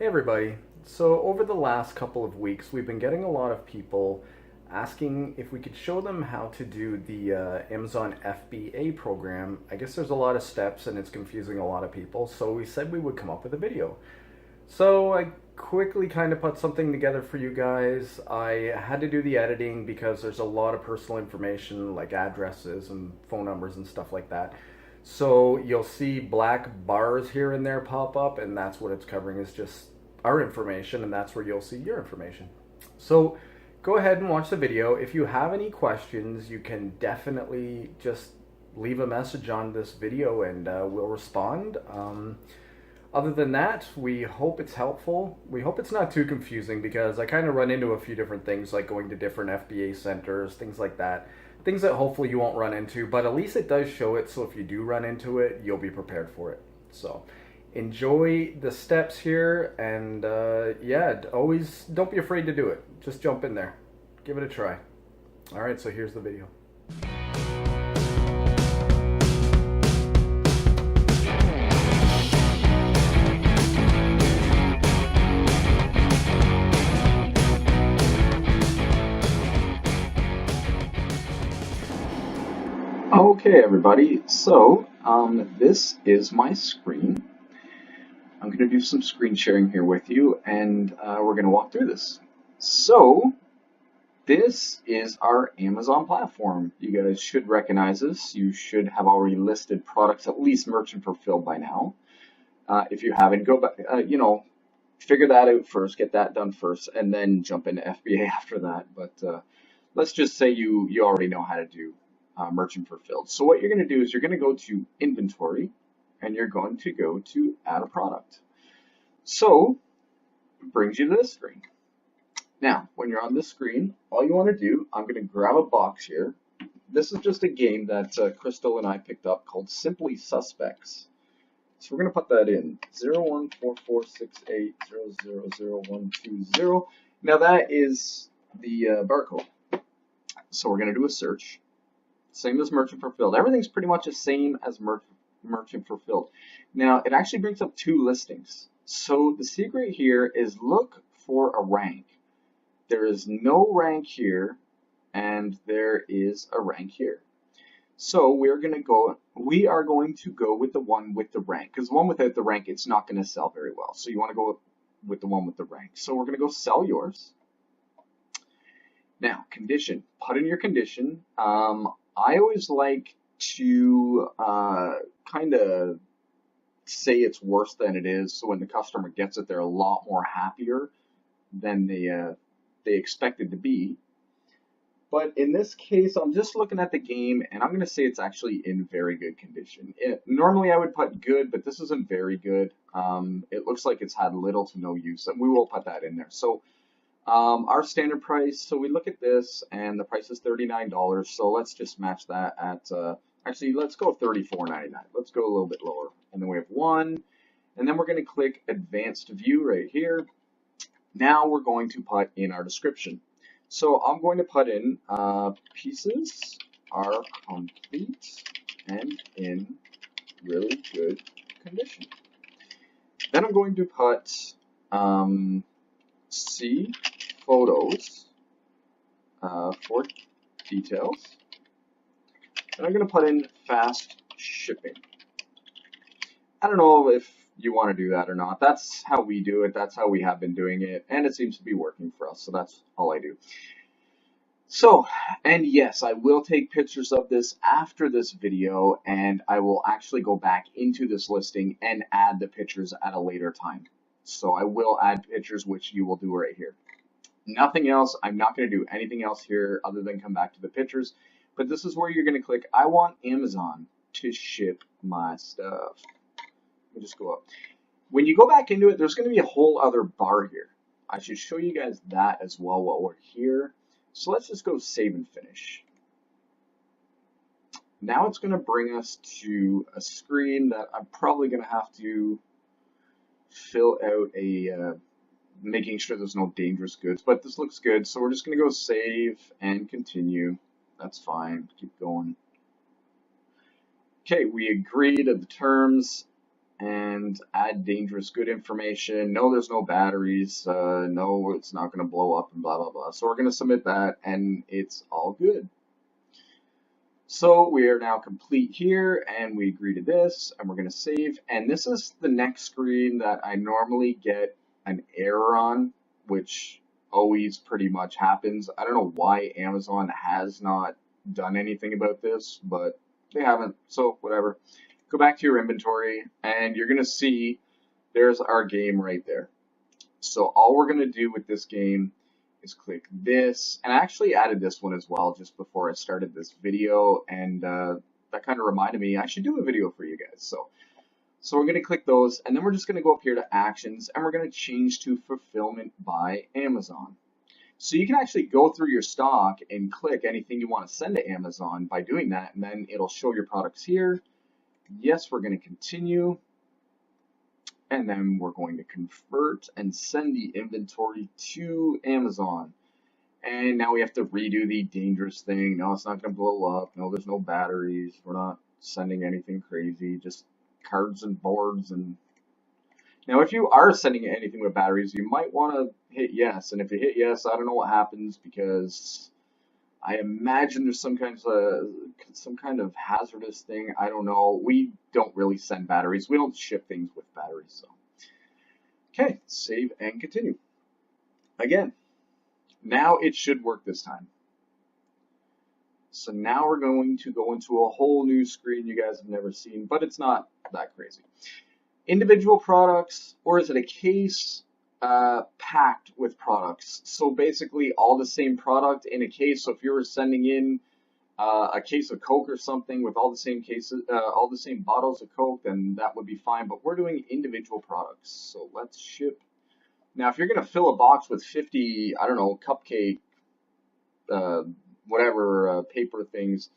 Hey everybody. So over the last couple of weeks, we've been getting a lot of people asking if we could show them how to do the Amazon FBA program. I guess there's a lot of steps and it's confusing a lot of people, so we said we would come up with a video. So I quickly kind of put something together for you guys. I had to do the editing because there's a lot of personal information like addresses and phone numbers and stuff like that. So you'll see black bars here and there pop up, and that's what it's covering is just our information, and that's where you'll see your information. So go ahead and watch the video. If you have any questions, you can definitely just leave a message on this video and we'll respond. Other than that, we hope it's helpful. We hope it's not too confusing because I kind of run into a few different things like going to different FBA centers, things like that. Things that hopefully you won't run into, but at least it does show it, so if you do run into it, you'll be prepared for it. So enjoy the steps here, and yeah, always don't be afraid to do it. Just jump in there. Give it a try. All right, so here's the video. Okay, everybody, so this is my screen. I'm going to do some screen sharing here with you, and we're going to walk through this. So this is our Amazon platform. You guys should recognize this. You should have already listed products, at least merchant fulfilled by now. If you haven't, go back, figure that out first, get that done first, and then jump into FBA after that. But let's just say you already know how to do merchant fulfilled. So what you're going to do is you're going to go to inventory and you're going to go to add a product. So it brings you to this screen. Now, when you're on this screen, all you want to do, I'm going to grab a box here. This is just a game that Crystal and I picked up called Simply Suspects. So we're going to put that in 014468000120. Now that is the barcode. So we're going to do a search. Same as merchant fulfilled. Everything's pretty much the same as merchant fulfilled. Now, it actually brings up two listings. So the secret here is look for a rank. There is no rank here, and there is a rank here. So we are going to go with the one with the rank, because the one without the rank, it's not going to sell very well. So you want to go with the one with the rank. So we're going to go sell yours. Now, condition. Put in your condition. I always like to kind of say it's worse than it is, so when the customer gets it, they're a lot more happier than they expected to be. But in this case, I'm just looking at the game, and I'm going to say it's actually in very good condition. Normally, I would put good, but this isn't very good. It looks like it's had little to no use, and we will put that in there. So our standard price, so we look at this and the price is $39, so let's just match that at, actually let's go $34.99. Let's go a little bit lower. And then we have one, and then we're going to click advanced view right here. Now we're going to put in our description. So I'm going to put in pieces are complete and in really good condition. Then I'm going to put see photos for details, and I'm going to put in fast shipping. I don't know if you want to do that or not. That's how we do it. That's how we have been doing it, and it seems to be working for us, so that's all I do. So, and yes, I will take pictures of this after this video, and I will actually go back into this listing and add the pictures at a later time. So I will add pictures, which you will do right here. Nothing else. I'm not going to do anything else here other than come back to the pictures. But this is where you're going to click, I want Amazon to ship my stuff. Let me just go up. When you go back into it, there's going to be a whole other bar here. I should show you guys that as well while we're here. So let's just go save and finish. Now it's going to bring us to a screen that I'm probably going to have to fill out a making sure there's no dangerous goods, but this looks good, so we're just going to go save and continue. That's fine. Keep going. Okay, we agree to the terms, and add dangerous good information. No, there's no batteries. No, it's not going to blow up and blah, blah, blah. So we're going to submit that and it's all good. So we are now complete here and we agree to this and we're going to save. And this is the next screen that I normally get an error on, which always pretty much happens. I don't know why Amazon has not done anything about this, but they haven't, so whatever. Go back to your inventory and you're going to see there's our game right there. So all we're going to do with this game is click this, and I actually added this one as well just before I started this video, and that kind of reminded me I should do a video for you guys. So we're going to click those, and then we're just going to go up here to actions, and we're going to change to fulfillment by Amazon. So you can actually go through your stock and click anything you want to send to Amazon by doing that, and then it'll show your products here. Yes, we're going to continue. And then we're going to convert and send the inventory to Amazon. And now we have to redo the dangerous thing. No, it's not going to blow up. No, there's no batteries. We're not sending anything crazy, just cards and boards. And now if you are sending anything with batteries, you might want to hit yes. And if you hit yes, I don't know what happens because I imagine there's some kind of hazardous thing. I don't know. We don't really send batteries. We don't ship things with batteries. So, okay, save and continue. Again, now it should work this time. So now we're going to go into a whole new screen you guys have never seen, but it's not that crazy. Individual products, or is it a case? Packed with products. So basically all the same product in a case. So if you were sending in a case of Coke or something with all the same cases, all the same bottles of Coke, then that would be fine. But we're doing individual products. So let's ship. Now, if you're going to fill a box with 50, I don't know, cupcake, whatever, paper things,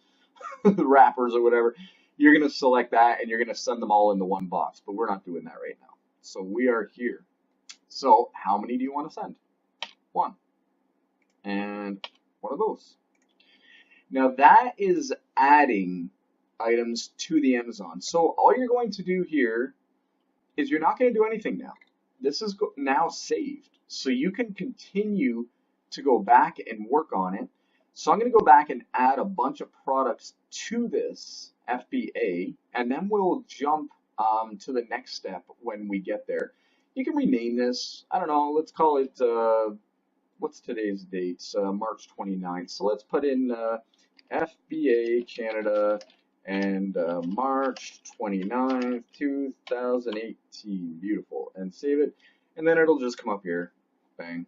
wrappers or whatever, you're going to select that and you're going to send them all into one box. But we're not doing that right now. So we are here. So how many do you want to send? One. And one of those. Now that is adding items to the Amazon. So all you're going to do here is you're not going to do anything now. This is now saved. So you can continue to go back and work on it. So I'm going to go back and add a bunch of products to this FBA, and then we'll jump to the next step when we get there. You can rename this, I don't know, let's call it, what's today's date? March 29th. So let's put in FBA Canada and March 29th, 2018. Beautiful. And save it. And then it'll just come up here. Bang.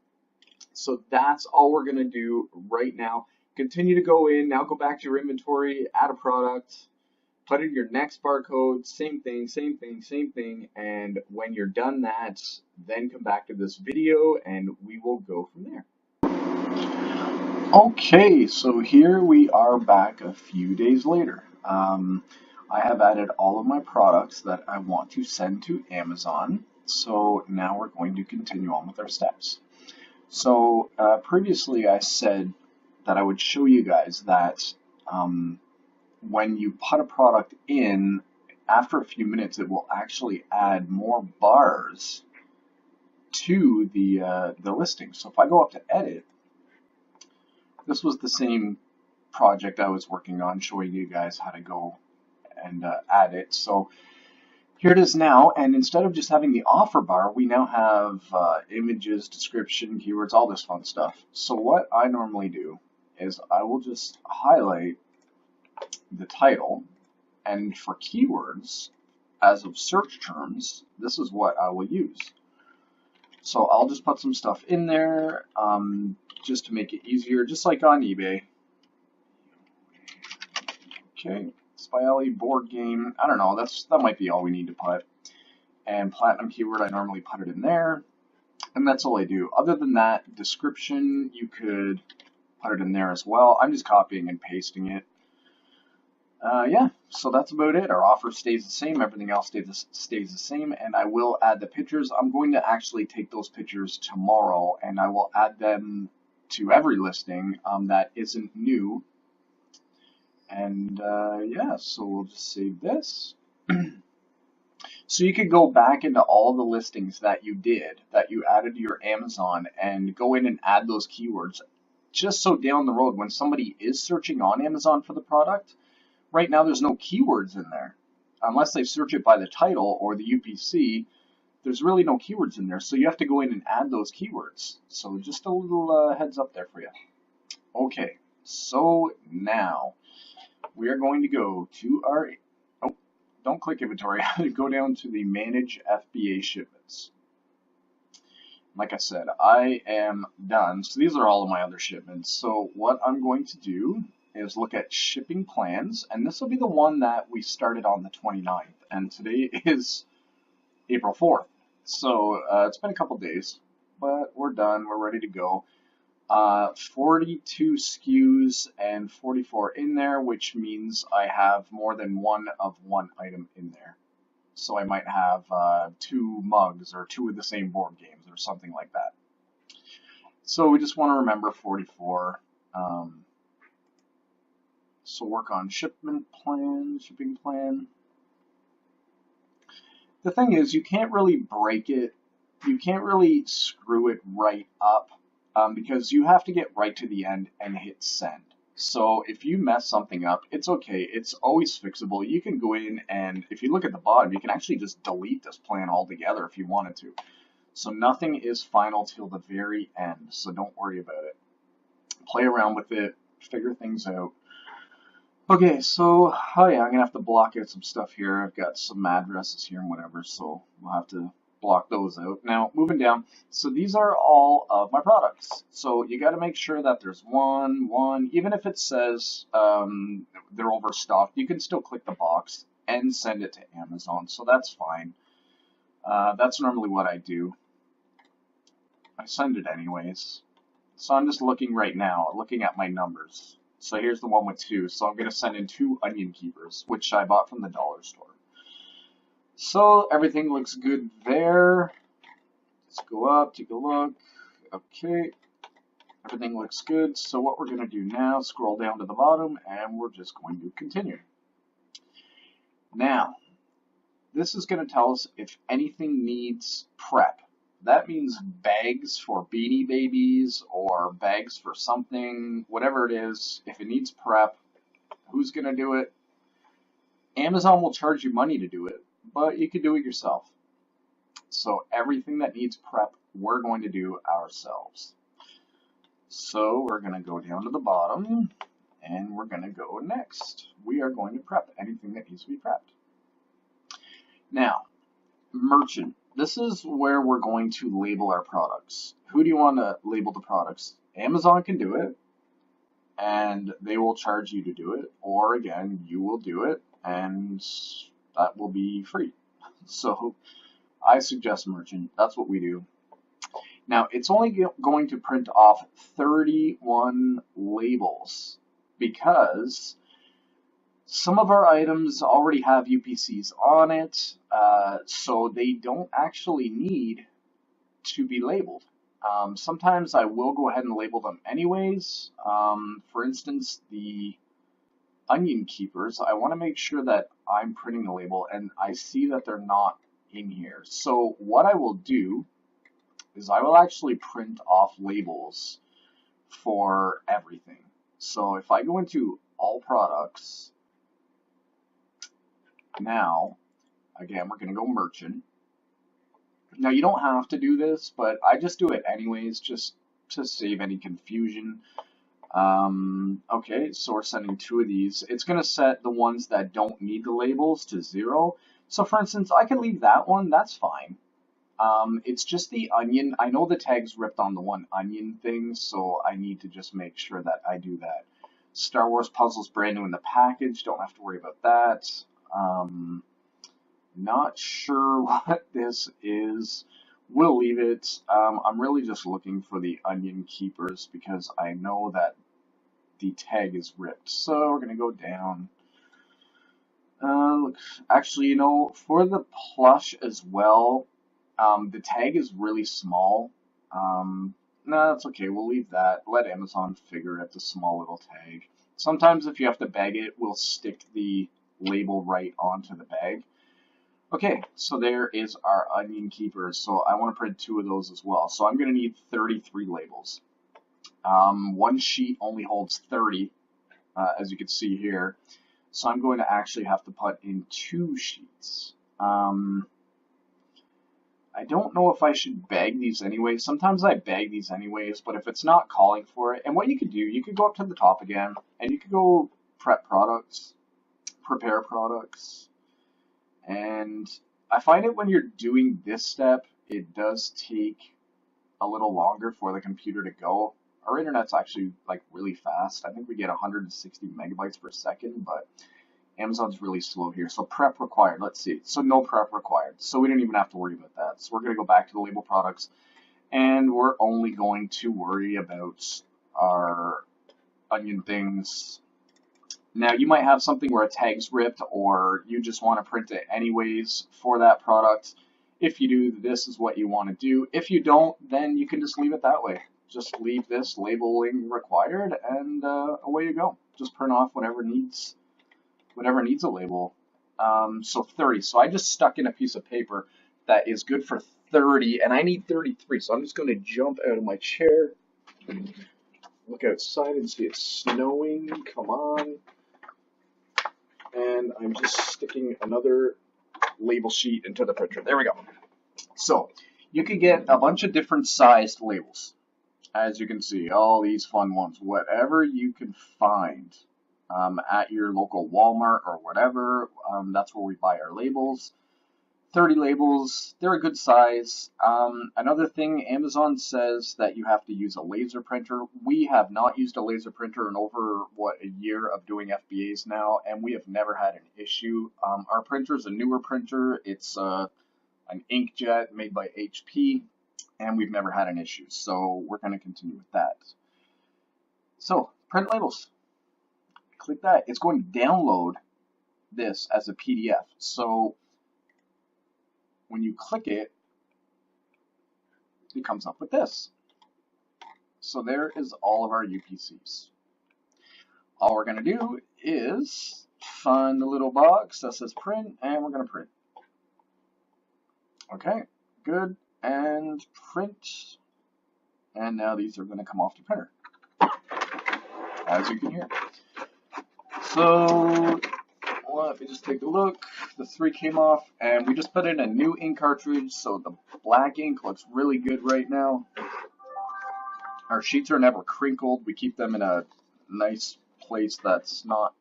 So that's all we're going to do right now. Continue to go in. Now go back to your inventory, add a product. Put in your next barcode, same thing, same thing, same thing, and when you're done that, then come back to this video and we will go from there. Okay, so here we are back a few days later. I have added all of my products that I want to send to Amazon, so now we're going to continue on with our steps. So previously I said that I would show you guys that when you put a product in, after a few minutes, it will actually add more bars to the listing. So if I go up to edit, this was the same project I was working on, showing you guys how to go and add it. So here it is now, and instead of just having the offer bar, we now have images, description, keywords, all this fun stuff. So what I normally do is I will just highlight the title, and for keywords, as of search terms, this is what I will use. So I'll just put some stuff in there just to make it easier, just like on eBay. Okay, Spirelli board game. I don't know, that might be all we need to put. And platinum keyword, I normally put it in there. And that's all I do. Other than that, description, you could put it in there as well. I'm just copying and pasting it. Yeah, so that's about it. Our offer stays the same. Everything else stays the same. And I will add the pictures. I'm going to actually take those pictures tomorrow, and I will add them to every listing that isn't new. And yeah, so we'll just save this. So you could go back into all the listings that you did, that you added to your Amazon, and go in and add those keywords. Just so down the road, when somebody is searching on Amazon for the product, right now there's no keywords in there. Unless they search it by the title or the UPC, there's really no keywords in there. So you have to go in and add those keywords. So just a little heads up there for you. Okay, so now we are going to go to our, oh, don't click inventory, go down to the manage FBA shipments. Like I said, I am done. So these are all of my other shipments. So what I'm going to do is look at shipping plans, and this will be the one that we started on the 29th, and today is April 4th. So it's been a couple days, but we're done. We're ready to go. 42 SKUs and 44 in there, which means I have more than one of one item in there. So I might have 2 mugs or 2 of the same board games or something like that. So we just want to remember 44. So work on shipping plan. The thing is, you can't really break it. You can't really screw it right up because you have to get right to the end and hit send. So if you mess something up, it's okay. It's always fixable. You can go in and if you look at the bottom, you can actually just delete this plan altogether if you wanted to. So nothing is final till the very end. So don't worry about it. Play around with it. Figure things out. Okay, so oh yeah, I'm gonna have to block out some stuff here. I've got some addresses here and whatever, so we'll have to block those out. Now, moving down, so these are all of my products. So you got to make sure that there's one, even if it says they're overstocked, you can still click the box and send it to Amazon, so that's fine. That's normally what I do. I send it anyways. So I'm just looking right now, looking at my numbers. So here's the one with 2. So I'm going to send in 2 onion keepers, which I bought from the dollar store. So everything looks good there. Let's go up, take a look. Okay, everything looks good. So what we're going to do now, scroll down to the bottom, and we're just going to continue. Now, this is going to tell us if anything needs prep. That means bags for Beanie Babies or bags for something, whatever it is. If it needs prep, who's going to do it? Amazon will charge you money to do it, but you can do it yourself. So everything that needs prep, we're going to do ourselves. So we're going to go down to the bottom, and we're going to go next. We are going to prep anything that needs to be prepped. Now, merchant. This is where we're going to label our products. Who do you want to label the products? Amazon can do it, and they will charge you to do it, or again, you will do it, and that will be free. So I suggest merchant. That's what we do. Now, it's only going to print off 31 labels because some of our items already have UPCs on it, so they don't actually need to be labeled. Sometimes I will go ahead and label them anyways. For instance, the onion keepers, I want to make sure that I'm printing the label and I see that they're not in here. So what I will do is I will actually print off labels for everything. So if I go into all products, now, again, we're going to go merchant. Now, you don't have to do this, but I just do it anyways, just to save any confusion. Okay, so we're sending 2 of these. It's going to set the ones that don't need the labels to 0. So, for instance, I can leave that one. That's fine. It's just the onion. I know the tag's ripped on the one onion thing, so I need to just make sure that I do that. Star Wars puzzles brand new in the package. Don't have to worry about that. Not sure what this is. We'll leave it. I'm really just looking for the onion keepers because I know that the tag is ripped. So we're going to go down. Look, actually, you know, for the plush as well, the tag is really small. No, that's okay. We'll leave that. Let Amazon figure out the small little tag. Sometimes if you have to bag it, we'll stick the label right onto the bag. Okay, so there is our onion keepers. So I want to print 2 of those as well. So I'm going to need 33 labels. One sheet only holds 30, as you can see here. So I'm going to actually have to put in 2 sheets. I don't know if I should bag these anyway. Sometimes I bag these anyways, but if it's not calling for it, and what you could do, you could go up to the top again, and you could go prep products, prepare products, and I find it when you're doing this step, it does take a little longer for the computer to go. Our internet's actually like really fast. I think we get 160 megabytes per second, but Amazon's really slow here. So prep required. Let's see. So no prep required. So we didn't even have to worry about that. So we're going to go back to the label products, and we're only going to worry about our onion things. Now you might have something where a tag's ripped, or you just want to print it anyways for that product. If you do, this is what you want to do. If you don't, then you can just leave it that way. Just leave this labeling required, and away you go. Just print off whatever needs a label. So 30. So I just stuck in a piece of paper that is good for 30, and I need 33. So I'm just going to jump out of my chair, look outside and see it's snowing. Come on. And I'm just sticking another label sheet into the printer. There we go. So you could get a bunch of different sized labels. As you can see, all these fun ones, whatever you can find at your local Walmart or whatever. That's where we buy our labels. 30 labels, they're a good size. Another thing, Amazon says that you have to use a laser printer. We have not used a laser printer in over, a year of doing FBAs now, and we have never had an issue. Our printer is a newer printer. It's an inkjet made by HP, and we've never had an issue. So we're going to continue with that. So, print labels. Click that. It's going to download this as a PDF. So when you click it, it comes up with this. So there is all of our UPCs. All we're going to do is find the little box that says print, and we're going to print. Okay, good, and print. And now these are going to come off the printer, as you can hear. So let me just take a look. The 3 came off, and we just put in a new ink cartridge, so the black ink looks really good right now. Our sheets are never crinkled. We keep them in a nice place that's not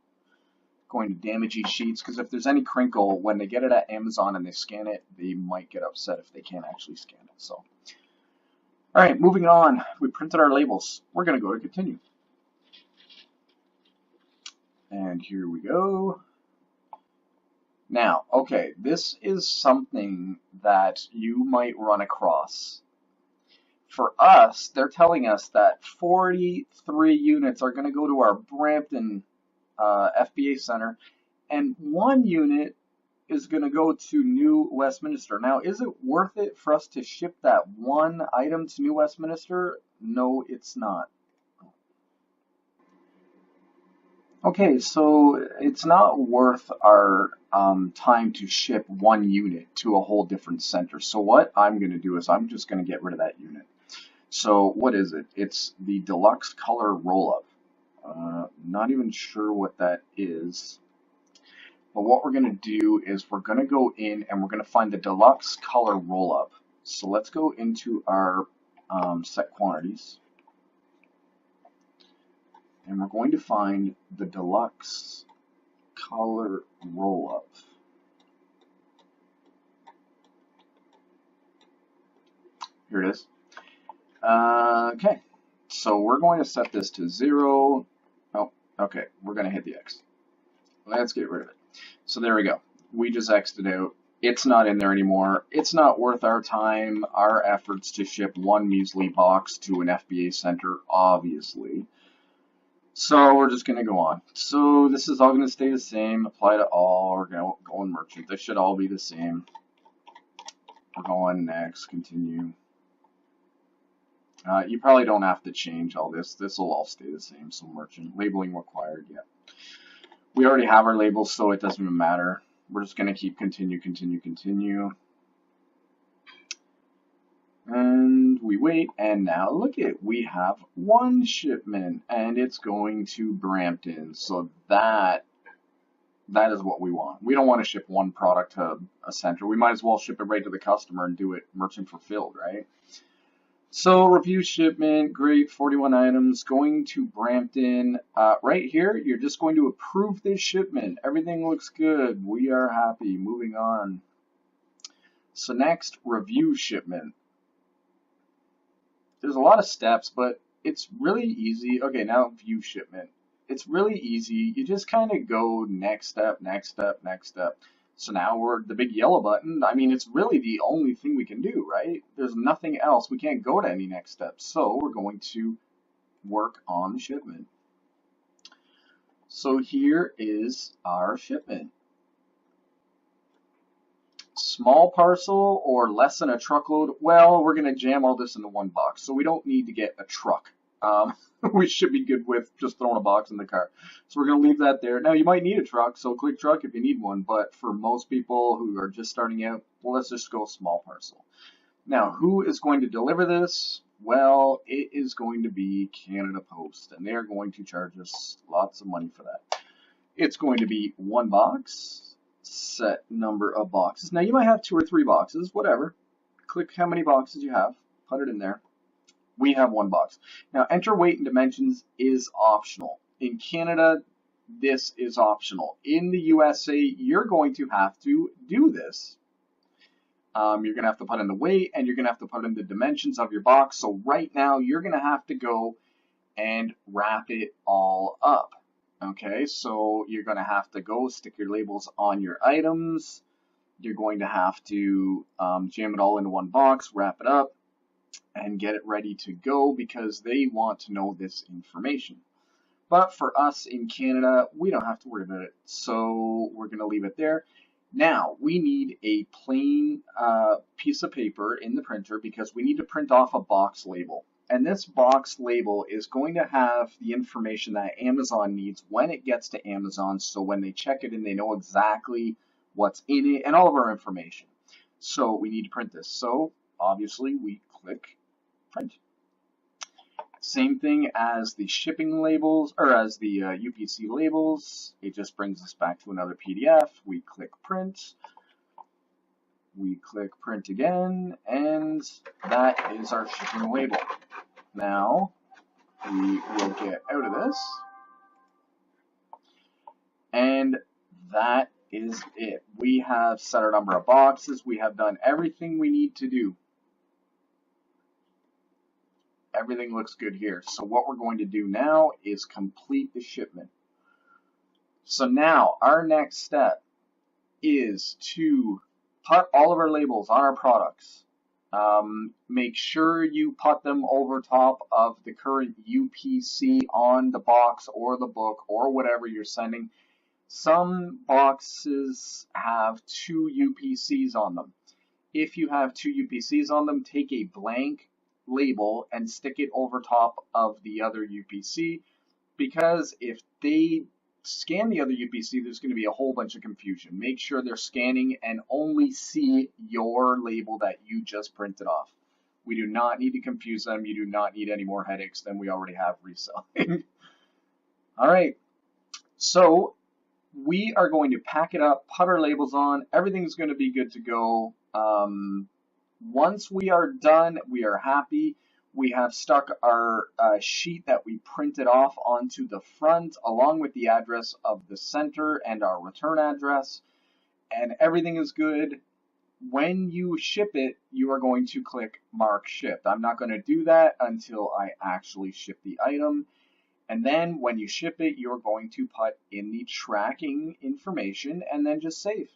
going to damage these sheets, because if there's any crinkle, when they get it at Amazon and they scan it, they might get upset if they can't actually scan it. So, all right, moving on. We printed our labels. We're going to go to continue. And here we go. Now, okay, this is something that you might run across. For us, they're telling us that 43 units are going to go to our Brampton FBA Center, and 1 unit is going to go to New Westminster. Now, is it worth it for us to ship that 1 item to New Westminster? No, it's not. Okay, so it's not worth our time to ship 1 unit to a whole different center. So what I'm going to do is I'm just going to get rid of that unit. So what is it? It's the deluxe color roll-up. Not even sure what that is. But what we're going to do is we're going to go in and we're going to find the deluxe color roll-up. So let's go into our set quantities. And we're going to find the deluxe color roll-up. Here it is. Okay, so we're going to set this to 0. Oh, okay, we're going to hit the X. Let's get rid of it. So there we go. We just X'd it out. It's not in there anymore. It's not worth our time, our efforts to ship 1 measly box to an FBA center, obviously. So we're just going to go on. So this is all going to stay the same. Apply to all. We're going to go in merchant. This should all be the same. We're going next. Continue. You probably don't have to change all this. This will all stay the same. So merchant. Labeling required. Yeah. We already have our labels, so it doesn't even matter. We're just going to keep continue. And we wait, and now look at, we have one shipment, and it's going to Brampton. So that is what we want. We don't want to ship one product to a center. We might as well ship it right to the customer and do it merchant fulfilled, right? So review shipment, great, 41 items, going to Brampton. Right here, you're just going to approve this shipment. Everything looks good. We are happy. Moving on. So next, review shipment. There's a lot of steps, but it's really easy. Okay, now view shipment. It's really easy. You just kind of go next step. So now we're the big yellow button. I mean, it's really the only thing we can do, right? There's nothing else. We can't go to any next steps. So we're going to work on the shipment. So here is our shipment. Small parcel or less than a truckload, well, we're going to jam all this into one box, so we don't need to get a truck. We should be good with just throwing a box in the car. So we're going to leave that there. Now, you might need a truck, so click truck if you need one, but for most people who are just starting out, well, let's just go small parcel. Now, who is going to deliver this? Well, it is going to be Canada Post, and they're going to charge us lots of money for that. It's going to be one box. Set number of boxes. Now you might have 2 or 3 boxes, whatever. Click how many boxes you have, put it in there. We have 1 box. Now enter weight and dimensions is optional. In Canada, this is optional. In the USA, you're going to have to do this. You're going to have to put in the weight and you're going to have to put in the dimensions of your box. So right now, you're going to have to go and wrap it all up. Okay, so you're going to have to go stick your labels on your items. You're going to have to jam it all into one box, wrap it up, and get it ready to go because they want to know this information. But for us in Canada, we don't have to worry about it. So we're going to leave it there. Now, we need a plain piece of paper in the printer because we need to print off a box label. And this box label is going to have the information that Amazon needs when it gets to Amazon. So when they check it in, they know exactly what's in it and all of our information. So we need to print this. So obviously we click print. Same thing as the shipping labels or as the UPC labels. It just brings us back to another PDF. We click print. We click print again, and that is our shipping label. Now, we will get out of this, and that is it. We have set our number of boxes. We have done everything we need to do. Everything looks good here. So what we're going to do now is complete the shipment. So now, our next step is to put all of our labels on our products. Make sure you put them over top of the current UPC on the box or the book or whatever you're sending. Some boxes have 2 UPCs on them. If you have 2 UPCs on them, take a blank label and stick it over top of the other UPC, because if they scan the other UPC, there's going to be a whole bunch of confusion. Make sure they're scanning and only see your label that you just printed off. We do not need to confuse them. You do not need any more headaches than we already have reselling. All right, so we are going to pack it up, put our labels on. Everything's going to be good to go. Once we are done, we are happy. We have stuck our sheet that we printed off onto the front along with the address of the center and our return address, and everything is good. When you ship it, you are going to click mark shipped. I'm not going to do that until I actually ship the item. And then when you ship it, you're going to put in the tracking information and then just save.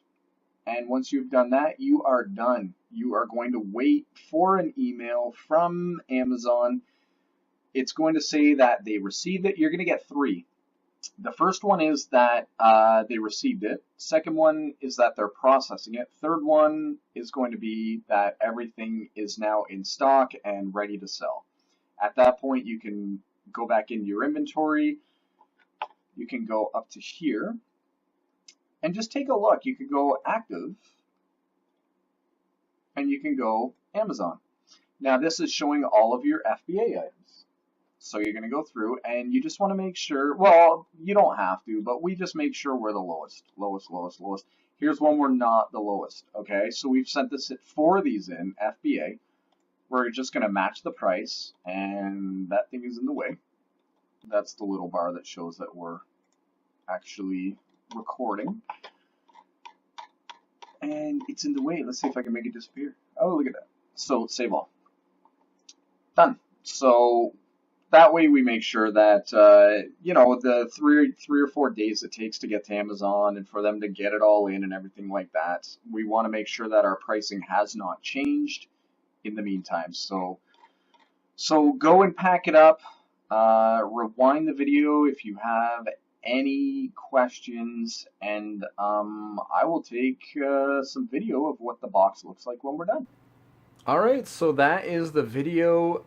And once you've done that, you are done. You are going to wait for an email from Amazon. It's going to say that they received it. You're going to get 3. The first one is that they received it. Second one is that they're processing it. Third one is going to be that everything is now in stock and ready to sell. At that point, you can go back into your inventory. You can go up to here and just take a look. You could go active and you can go Amazon. Now this is showing all of your FBA items. So you're going to go through and you just want to make sure, well, you don't have to, but we just make sure we're the lowest, lowest, lowest, lowest. Here's one we're not the lowest, okay? So we've sent this 4 of these in, FBA. We're just going to match the price, and that thing is in the way. That's the little bar that shows that we're actually recording. And it's in the way. Let's see if I can make it disappear. Oh, look at that. So save all. Done. So that way we make sure that, you know, the three or 4 days it takes to get to Amazon and for them to get it all in and everything like that, we want to make sure that our pricing has not changed in the meantime. So go and pack it up. Rewind the video if you have any questions, and I will take some video of what the box looks like when we're done. Alright, so that is the video.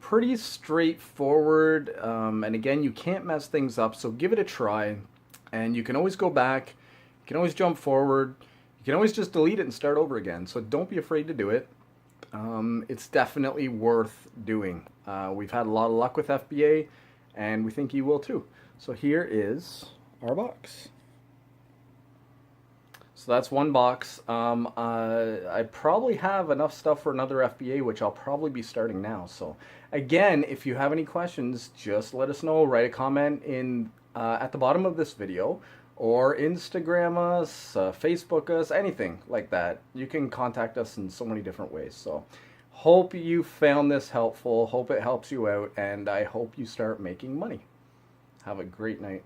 Pretty straightforward, and again, you can't mess things up, so give it a try. And you can always go back, you can always jump forward, you can always just delete it and start over again, so don't be afraid to do it. It's definitely worth doing. We've had a lot of luck with FBA, and we think you will too. So here is our box. So that's one box. I probably have enough stuff for another FBA, which I'll probably be starting now. So again, if you have any questions, just let us know. Write a comment in at the bottom of this video, or Instagram us, Facebook us, anything like that. You can contact us in so many different ways. So hope you found this helpful. Hope it helps you out, and I hope you start making money. Have a great night.